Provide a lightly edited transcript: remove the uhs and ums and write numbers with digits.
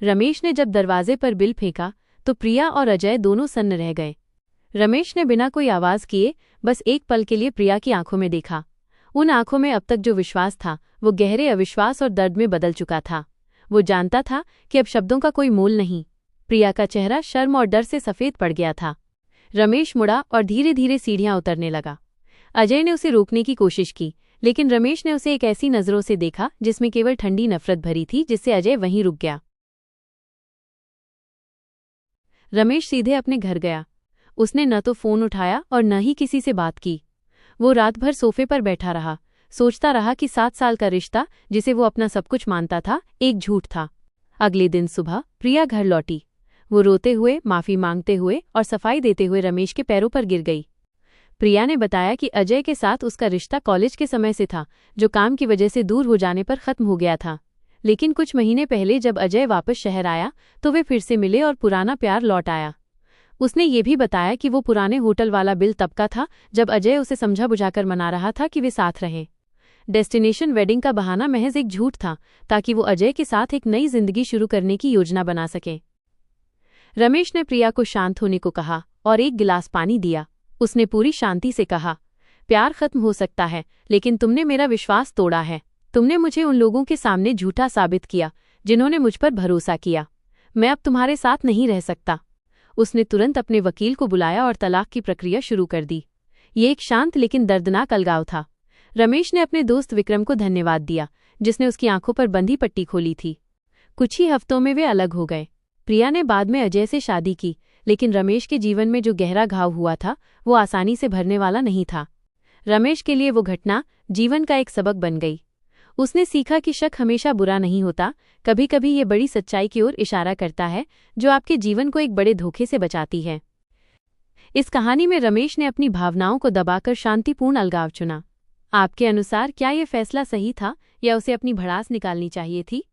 रमेश ने जब दरवाजे पर बिल फेंका तो प्रिया और अजय दोनों सन्न रह गए। रमेश ने बिना कोई आवाज किए बस एक पल के लिए प्रिया की आंखों में देखा। उन आंखों में अब तक जो विश्वास था वो गहरे अविश्वास और दर्द में बदल चुका था। वो जानता था कि अब शब्दों का कोई मोल नहीं। प्रिया का चेहरा शर्म और डर से सफेद पड़ गया था। रमेश मुड़ा और धीरे धीरे सीढ़ियां उतरने लगा। अजय ने उसे रोकने की कोशिश की, लेकिन रमेश ने उसे एक ऐसी नजरों से देखा जिसमें केवल ठंडी नफरत भरी थी, जिससे अजय वहीं रुक गया। रमेश सीधे अपने घर गया। उसने न तो फोन उठाया और न ही किसी से बात की। वो रात भर सोफे पर बैठा रहा, सोचता रहा कि 7 साल का रिश्ता, जिसे वो अपना सब कुछ मानता था, एक झूठ था। अगले दिन सुबह प्रिया घर लौटी। वो रोते हुए, माफी मांगते हुए और सफाई देते हुए रमेश के पैरों पर गिर गई। प्रिया ने बताया कि अजय के साथ उसका रिश्ता कॉलेज के समय से था, जो काम की वजह से दूर हो जाने पर खत्म हो गया था। लेकिन कुछ महीने पहले जब अजय वापस शहर आया तो वे फिर से मिले और पुराना प्यार लौट आया। उसने ये भी बताया कि वो पुराने होटल वाला बिल तब का था जब अजय उसे समझा बुझाकर मना रहा था कि वे साथ रहें। डेस्टिनेशन वेडिंग का बहाना महज एक झूठ था, ताकि वो अजय के साथ एक नई जिंदगी शुरू करने की योजना बना सके। रमेश ने प्रिया को शांत होने को कहा और एक गिलास पानी दिया। उसने पूरी शांति से कहा, प्यार खत्म हो सकता है, लेकिन तुमने मेरा विश्वास तोड़ा है। तुमने मुझे उन लोगों के सामने झूठा साबित किया जिन्होंने मुझ पर भरोसा किया। मैं अब तुम्हारे साथ नहीं रह सकता। उसने तुरंत अपने वकील को बुलाया और तलाक की प्रक्रिया शुरू कर दी। ये एक शांत लेकिन दर्दनाक अलगाव था। रमेश ने अपने दोस्त विक्रम को धन्यवाद दिया, जिसने उसकी आंखों पर बंधी पट्टी खोली थी। कुछ ही हफ्तों में वे अलग हो गए। प्रिया ने बाद में अजय से शादी की, लेकिन रमेश के जीवन में जो गहरा घाव हुआ था वो आसानी से भरने वाला नहीं था। रमेश के लिए वो घटना जीवन का एक सबक बन गई। उसने सीखा कि शक हमेशा बुरा नहीं होता, कभी कभी ये बड़ी सच्चाई की ओर इशारा करता है जो आपके जीवन को एक बड़े धोखे से बचाती है। इस कहानी में रमेश ने अपनी भावनाओं को दबाकर शांतिपूर्ण अलगाव चुना। आपके अनुसार क्या ये फैसला सही था या उसे अपनी भड़ास निकालनी चाहिए थी?